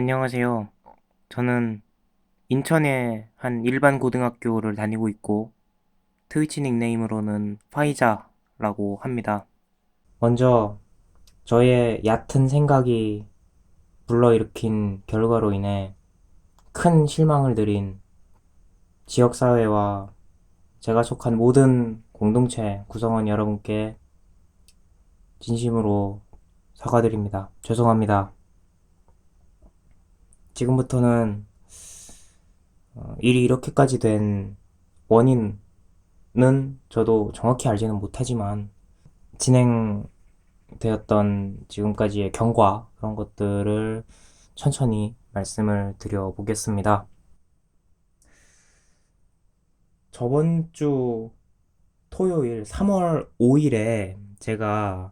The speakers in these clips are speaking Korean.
안녕하세요. 저는 인천의 한 일반 고등학교를 다니고 있고, 트위치 닉네임으로는 파이자라고 합니다. 먼저, 저의 얕은 생각이 불러일으킨 결과로 인해 큰 실망을 드린 지역사회와 제가 속한 모든 공동체 구성원 여러분께 진심으로 사과드립니다. 죄송합니다. 지금부터는 일이 이렇게까지 된 원인은 저도 정확히 알지는 못하지만 진행되었던 지금까지의 경과 그런 것들을 천천히 말씀을 드려보겠습니다. 저번 주 토요일 3월 5일에 제가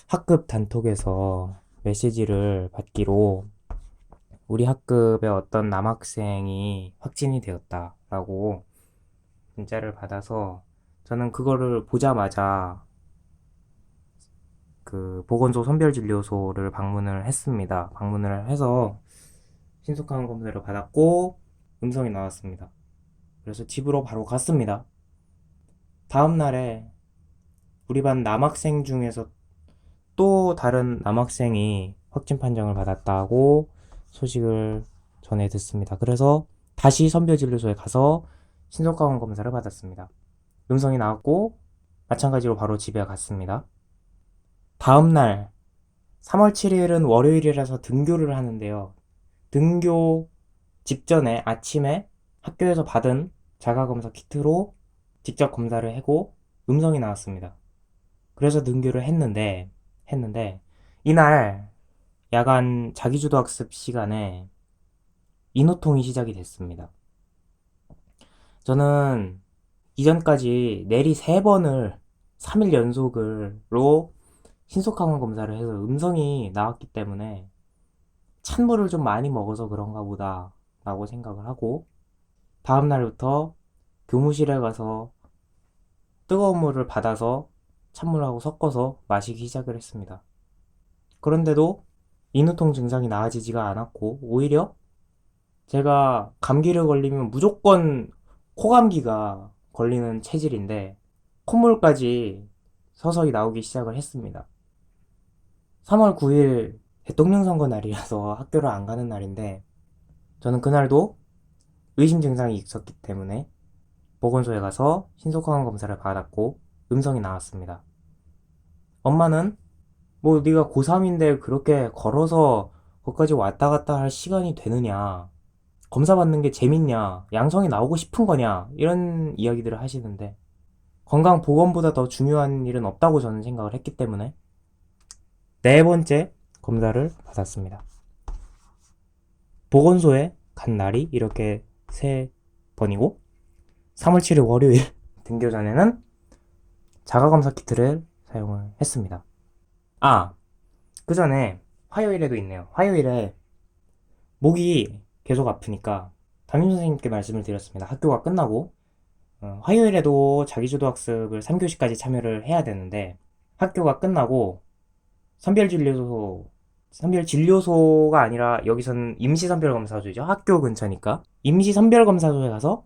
학급 단톡에서 메시지를 받기로 우리 학급의 어떤 남학생이 확진이 되었다라고 문자를 받아서 저는 그거를 보자마자 그 보건소 선별진료소를 방문을 했습니다. 방문을 해서 신속항원 검사를 받았고 음성이 나왔습니다. 그래서 집으로 바로 갔습니다. 다음 날에 우리 반 남학생 중에서 또 다른 남학생이 확진 판정을 받았다고 소식을 전해 듣습니다. 그래서 다시 선별진료소에 가서 신속항원 검사를 받았습니다. 음성이 나왔고 마찬가지로 바로 집에 갔습니다. 다음 날 3월 7일은 월요일이라서 등교를 하는데요. 등교 직전에 아침에 학교에서 받은 자가검사 키트로 직접 검사를 하고 음성이 나왔습니다. 그래서 등교를 했는데 이날 야간 자기주도 학습 시간에 인후통이 시작이 됐습니다. 저는 이전까지 내리 3번을 3일 연속으로 신속항원 검사를 해서 음성이 나왔기 때문에 찬물을 좀 많이 먹어서 그런가 보다 라고 생각을 하고 다음날부터 교무실에 가서 뜨거운 물을 받아서 찬물하고 섞어서 마시기 시작을 했습니다. 그런데도 인후통 증상이 나아지지가 않았고 오히려 제가 감기를 걸리면 무조건 코감기가 걸리는 체질인데 콧물까지 서서히 나오기 시작을 했습니다. 3월 9일 대통령 선거 날이라서 학교를 안 가는 날인데 저는 그날도 의심 증상이 있었기 때문에 보건소에 가서 신속항원 검사를 받았고 음성이 나왔습니다. 엄마는 뭐 네가 고3인데 그렇게 걸어서 거기까지 왔다 갔다 할 시간이 되느냐, 검사 받는 게 재밌냐, 양성이 나오고 싶은 거냐 이런 이야기들을 하시는데 건강보건보다 더 중요한 일은 없다고 저는 생각을 했기 때문에 네 번째 검사를 받았습니다. 보건소에 간 날이 이렇게 3번이고 3월 7일 월요일 등교 전에는 자가검사 키트를 사용을 했습니다. 아, 그 전에 화요일에도 있네요. 화요일에 목이 계속 아프니까 담임선생님께 말씀을 드렸습니다. 학교가 끝나고 화요일에도 자기주도학습을 3교시까지 참여를 해야 되는데 학교가 끝나고 선별진료소 선별진료소가 아니라 여기서는 임시선별검사소죠. 학교 근처니까 임시선별검사소에 가서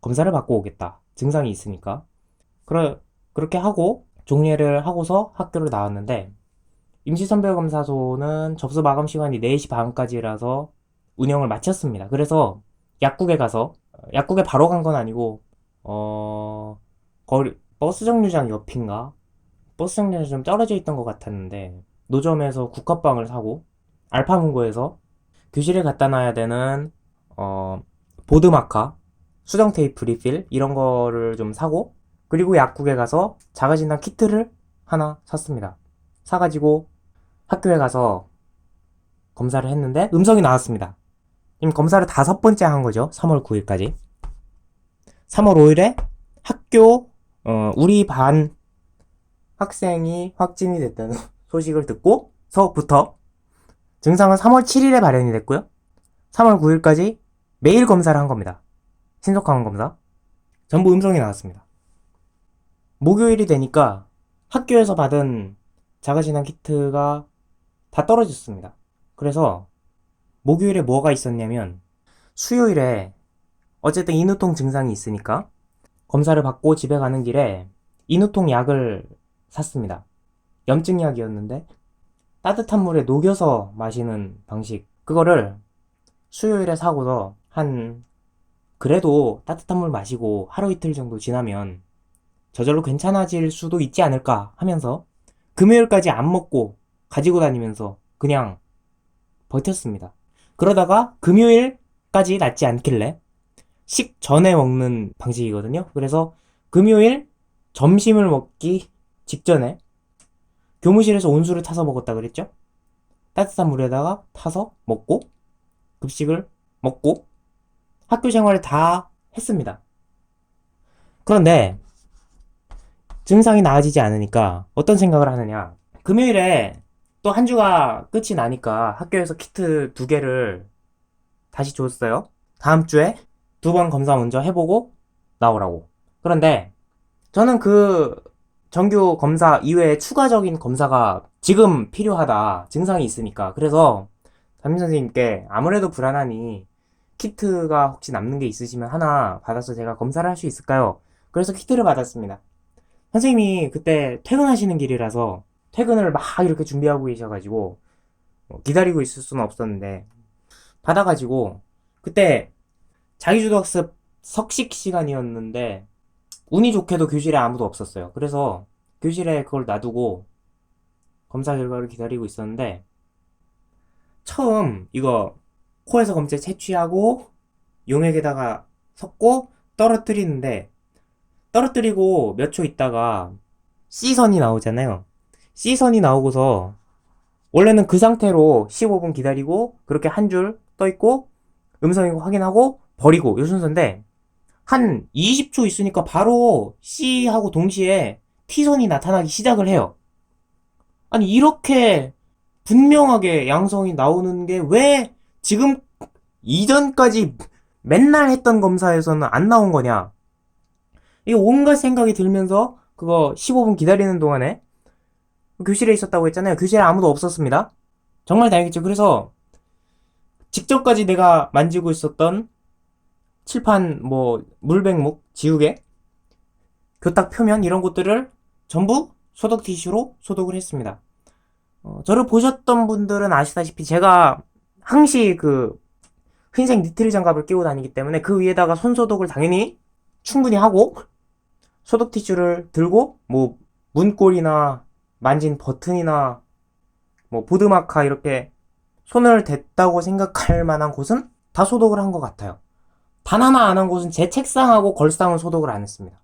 검사를 받고 오겠다. 증상이 있으니까. 그렇게 하고 종례를 하고서 학교를 나왔는데 임시선별검사소는 접수 마감 시간이 4시 반까지라서 운영을 마쳤습니다. 그래서 약국에 가서 약국에 바로 간 건 아니고 버스 정류장 옆인가? 버스 정류장이 좀 떨어져 있던 것 같았는데 노점에서 국화빵을 사고 알파문고에서 교실에 갖다 놔야 되는 어, 보드마카, 수정 테이프 리필 이런 거를 좀 사고 그리고 약국에 가서 자가진단 키트를 하나 샀습니다. 사가지고 학교에 가서 검사를 했는데 음성이 나왔습니다. 지금 검사를 5번째 한 거죠. 3월 9일까지. 3월 5일에 학교 우리 반 학생이 확진이 됐다는 소식을 듣고서부터 증상은 3월 7일에 발현이 됐고요. 3월 9일까지 매일 검사를 한 겁니다. 신속항원 검사. 전부 음성이 나왔습니다. 목요일이 되니까 학교에서 받은 자가진단 키트가 다 떨어졌습니다. 그래서 목요일에 뭐가 있었냐면 수요일에 어쨌든 인후통 증상이 있으니까 검사를 받고 집에 가는 길에 인후통 약을 샀습니다. 염증 약이었는데 따뜻한 물에 녹여서 마시는 방식. 그거를 수요일에 사고서 그래도 따뜻한 물 마시고 하루 이틀 정도 지나면 저절로 괜찮아질 수도 있지 않을까 하면서 금요일까지 안 먹고 가지고 다니면서 그냥 버텼습니다. 그러다가 금요일까지 낫지 않길래 식전에 먹는 방식이거든요. 그래서 금요일 점심을 먹기 직전에 교무실에서 온수를 타서 먹었다 그랬죠? 따뜻한 물에다가 타서 먹고 급식을 먹고 학교 생활을 다 했습니다. 그런데 증상이 나아지지 않으니까 어떤 생각을 하느냐. 금요일에 또 한 주가 끝이 나니까 학교에서 키트 2개를 다시 줬어요. 다음 주에 2번 검사 먼저 해보고 나오라고. 그런데 저는 그 정규 검사 이외에 추가적인 검사가 지금 필요하다. 증상이 있으니까. 그래서 담임선생님께 아무래도 불안하니 키트가 혹시 남는 게 있으시면 하나 받아서 제가 검사를 할 수 있을까요? 그래서 키트를 받았습니다. 선생님이 그때 퇴근하시는 길이라서 퇴근을 막 이렇게 준비하고 계셔가지고 기다리고 있을 수는 없었는데 받아가지고 그때 자기주도학습 석식 시간이었는데 운이 좋게도 교실에 아무도 없었어요. 그래서 교실에 그걸 놔두고 검사 결과를 기다리고 있었는데 처음 이거 코에서 검체 채취하고 용액에다가 섞고 떨어뜨리는데 떨어뜨리고 몇 초 있다가 C선이 나오잖아요. C선이 나오고서 원래는 그 상태로 15분 기다리고 그렇게 한 줄 떠있고 음성이고 확인하고 버리고 요 순서인데 한 20초 있으니까 바로 C하고 동시에 T선이 나타나기 시작을 해요. 아니 이렇게 분명하게 양성이 나오는 게 왜 지금 이전까지 맨날 했던 검사에서는 안 나온 거냐. 이게 온갖 생각이 들면서 그거 15분 기다리는 동안에 교실에 있었다고 했잖아요. 교실에 아무도 없었습니다. 정말 다행이죠. 그래서 직전까지 내가 만지고 있었던 칠판, 물백목, 지우개, 교탁 표면 이런 것들을 전부 소독 티슈로 소독을 했습니다. 저를 보셨던 분들은 아시다시피 제가 항시 그 흰색 니트릴 장갑을 끼고 다니기 때문에 그 위에다가 손소독을 당연히 충분히 하고 소독 티슈를 들고 문고리나 만진 버튼이나 보드마카 이렇게 손을 댔다고 생각할 만한 곳은 다 소독을 한 것 같아요. 단 하나 안 한 곳은 제 책상하고 걸상은 소독을 안 했습니다.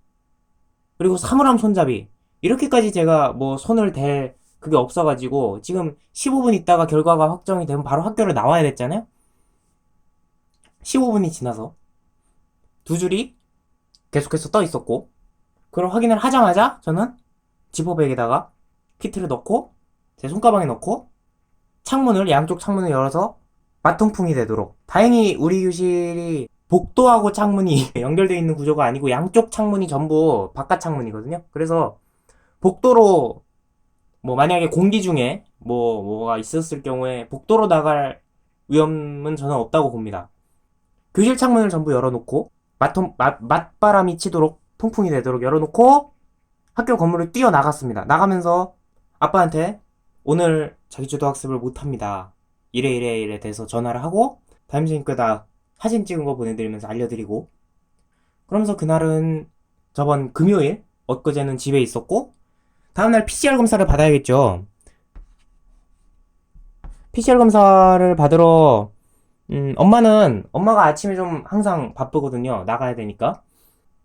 그리고 사물함 손잡이 이렇게까지 제가 손을 댈 그게 없어가지고 지금 15분 있다가 결과가 확정이 되면 바로 학교를 나와야 됐잖아요. 15분이 지나서 2줄이 계속해서 떠 있었고 그걸 확인을 하자마자 저는 지퍼백에다가 키트를 넣고 제 손가방에 넣고 양쪽 창문을 열어서 맞통풍이 되도록. 다행히 우리 교실이 복도하고 창문이 연결되어 있는 구조가 아니고 양쪽 창문이 전부 바깥 창문이거든요. 그래서 복도로 만약에 공기 중에 뭐가 있었을 경우에 복도로 나갈 위험은 저는 없다고 봅니다. 교실 창문을 전부 열어놓고 맞바람이 치도록 통풍이 되도록 열어놓고 학교 건물을 뛰어나갔습니다. 나가면서 아빠한테 오늘 자기주도 학습을 못합니다. 이래 돼서 전화를 하고 담임선생님께다 사진 찍은 거 보내드리면서 알려드리고 그러면서 그날은 저번 금요일 엊그제는 집에 있었고 다음날 PCR 검사를 받아야겠죠. PCR 검사를 받으러 엄마가 아침에 좀 항상 바쁘거든요. 나가야 되니까.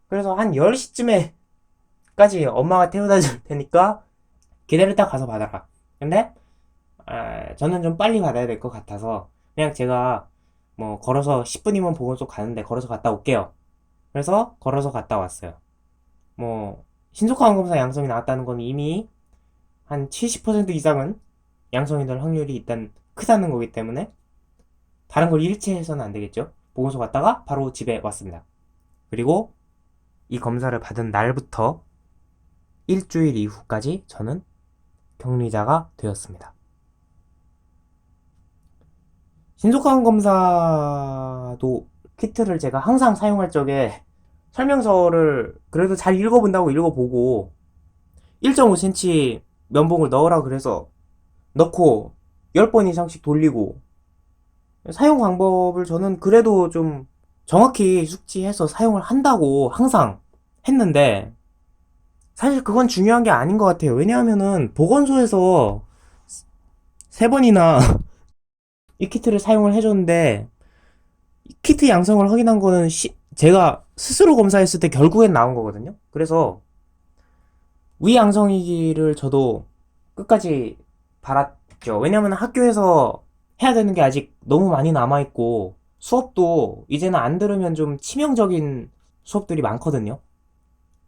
그래서 한 10시쯤에까지 엄마가 태워다 줄 테니까 기다렸다 가서 받아라. 근데 저는 좀 빨리 받아야 될 것 같아서 그냥 제가 걸어서 10분이면 보건소 가는데 걸어서 갔다 올게요. 그래서 걸어서 갔다 왔어요. 신속항원 검사 양성이 나왔다는 건 이미 한 70% 이상은 양성이 될 확률이 일단 크다는 거기 때문에 다른 걸 일체해서는 안 되겠죠. 보건소 갔다가 바로 집에 왔습니다. 그리고 이 검사를 받은 날부터 일주일 이후까지 저는 격리자가 되었습니다. 신속항원 검사도 키트를 제가 항상 사용할 적에 설명서를 그래도 잘 읽어본다고 읽어보고 1.5cm 면봉을 넣으라 그래서 넣고 10번 이상씩 돌리고 사용 방법을 저는 그래도 좀 정확히 숙지해서 사용을 한다고 항상 했는데 사실 그건 중요한 게 아닌 것 같아요. 왜냐하면은 보건소에서 3번이나 이 키트를 사용을 해줬는데 키트 양성을 확인한 거는 제가 스스로 검사했을 때 결국엔 나온 거거든요. 그래서 위양성이기를 저도 끝까지 바랐죠. 왜냐면 학교에서 해야 되는 게 아직 너무 많이 남아있고 수업도 이제는 안 들으면 좀 치명적인 수업들이 많거든요.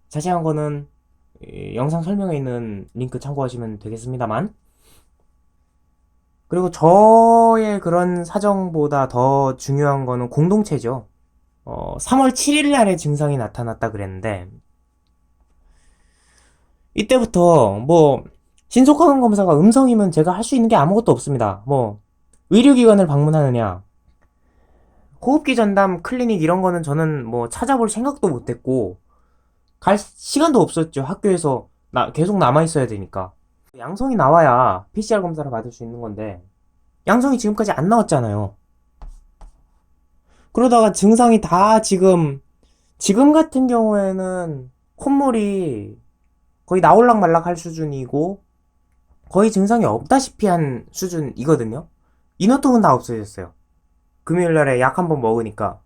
자세한 거는 영상 설명에 있는 링크 참고하시면 되겠습니다만, 그리고 저의 그런 사정보다 더 중요한 거는 공동체죠. 3월 7일 날에 증상이 나타났다 그랬는데 이때부터 뭐 신속항원 검사가 음성이면 제가 할 수 있는 게 아무것도 없습니다. 뭐 의료기관을 방문하느냐, 호흡기 전담 클리닉 이런 거는 저는 뭐 찾아볼 생각도 못했고 갈 시간도 없었죠. 학교에서 계속 남아 있어야 되니까. 양성이 나와야 PCR 검사를 받을 수 있는 건데 양성이 지금까지 안 나왔잖아요. 그러다가 증상이 다 지금 같은 경우에는 콧물이 거의 나올락 말락 할 수준이고 거의 증상이 없다시피 한 수준이거든요. 인후통은 다 없어졌어요. 금요일날에 약 한 번 먹으니까.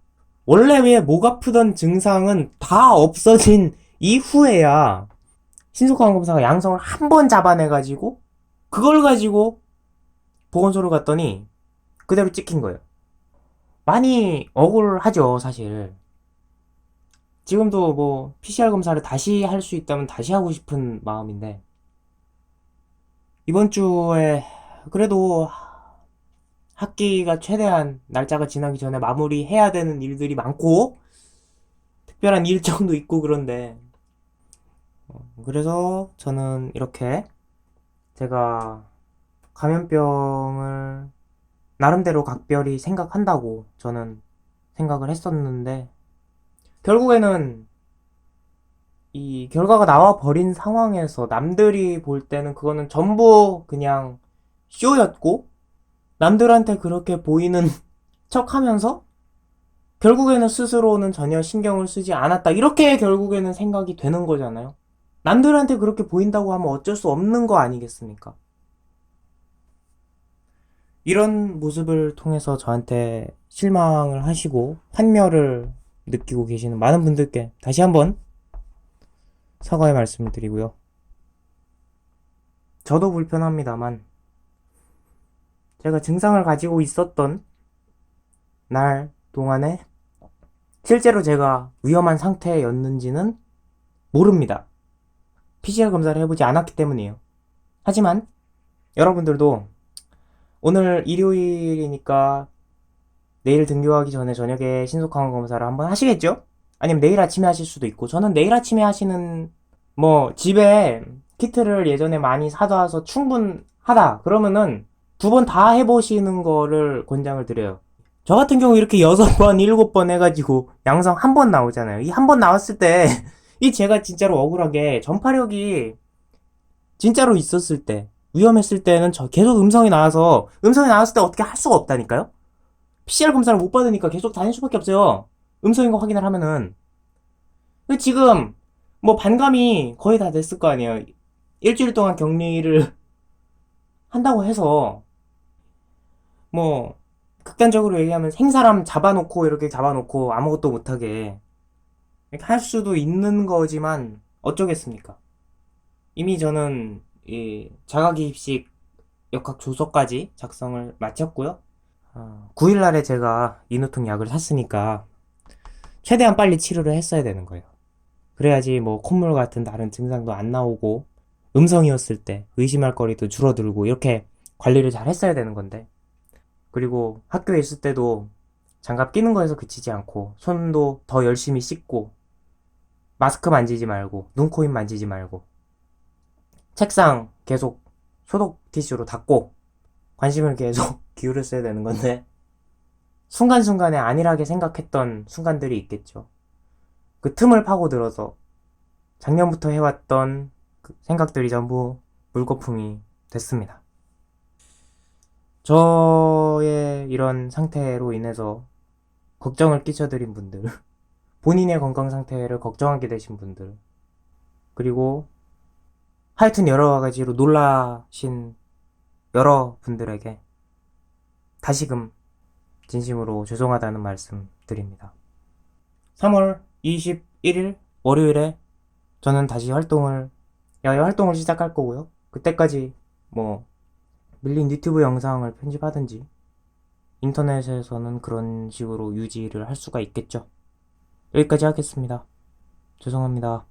원래 왜 목 아프던 증상은 다 없어진 이후에야 신속항원 검사가 양성을 한 번 잡아내가지고 그걸 가지고 보건소를 갔더니 그대로 찍힌 거예요. 많이 억울하죠, 사실. 지금도 뭐 PCR 검사를 다시 할 수 있다면 다시 하고 싶은 마음인데 이번 주에 그래도 학기가 최대한 날짜가 지나기 전에 마무리해야 되는 일들이 많고 특별한 일정도 있고 그런데 그래서 저는 이렇게 제가 감염병을 나름대로 각별히 생각한다고 저는 생각을 했었는데 결국에는 이 결과가 나와 버린 상황에서 남들이 볼 때는 그거는 전부 그냥 쇼였고 남들한테 그렇게 보이는 척 하면서 결국에는 스스로는 전혀 신경을 쓰지 않았다. 이렇게 결국에는 생각이 되는 거잖아요. 남들한테 그렇게 보인다고 하면 어쩔 수 없는 거 아니겠습니까? 이런 모습을 통해서 저한테 실망을 하시고 환멸을 느끼고 계시는 많은 분들께 다시 한번 사과의 말씀을 드리고요. 저도 불편합니다만 제가 증상을 가지고 있었던 날 동안에 실제로 제가 위험한 상태였는지는 모릅니다. PCR 검사를 해보지 않았기 때문이에요. 하지만 여러분들도 오늘 일요일이니까 내일 등교하기 전에 저녁에 신속항원 검사를 한번 하시겠죠? 아니면 내일 아침에 하실 수도 있고 저는 내일 아침에 하시는 뭐 집에 키트를 예전에 많이 사둬서 충분하다 그러면은 2번 다 해보시는 거를 권장을 드려요. 저 같은 경우 이렇게 6번, 7번 해가지고 양성 한 번 나오잖아요. 이 한 번 나왔을 때 이 제가 진짜로 억울하게 전파력이 진짜로 있었을 때 위험했을 때는 저 계속 음성이 나왔을 때 어떻게 할 수가 없다니까요. PCR 검사를 못 받으니까 계속 다닐 수밖에 없어요. 음성인 거 확인을 하면은. 근데 지금 뭐 반감이 거의 다 됐을 거 아니에요. 일주일 동안 격리를 한다고 해서 뭐 극단적으로 얘기하면 생사람 잡아놓고 이렇게 잡아놓고 아무것도 못하게 이렇게 할 수도 있는 거지만 어쩌겠습니까? 이미 저는 이 자가기입식 역학 조서까지 작성을 마쳤고요. 9일날에 제가 인후통 약을 샀으니까 최대한 빨리 치료를 했어야 되는 거예요. 그래야지 뭐 콧물 같은 다른 증상도 안 나오고 음성이었을 때 의심할 거리도 줄어들고 이렇게 관리를 잘 했어야 되는 건데 그리고 학교에 있을 때도 장갑 끼는 거에서 그치지 않고 손도 더 열심히 씻고 마스크 만지지 말고 눈, 코, 입 만지지 말고 책상 계속 소독 티슈로 닦고 관심을 계속 기울였어야 되는 건데 순간순간에 안일하게 생각했던 순간들이 있겠죠. 그 틈을 파고들어서 작년부터 해왔던 그 생각들이 전부 물거품이 됐습니다. 저의 이런 상태로 인해서 걱정을 끼쳐드린 분들, 본인의 건강 상태를 걱정하게 되신 분들, 그리고 하여튼 여러 가지로 놀라신 여러분들에게 다시금 진심으로 죄송하다는 말씀 드립니다. 3월 21일 월요일에 저는 다시 야외 활동을 시작할 거고요. 그때까지 뭐 밀린 유튜브 영상을 편집하든지 인터넷에서는 그런 식으로 유지를 할 수가 있겠죠. 여기까지 하겠습니다. 죄송합니다.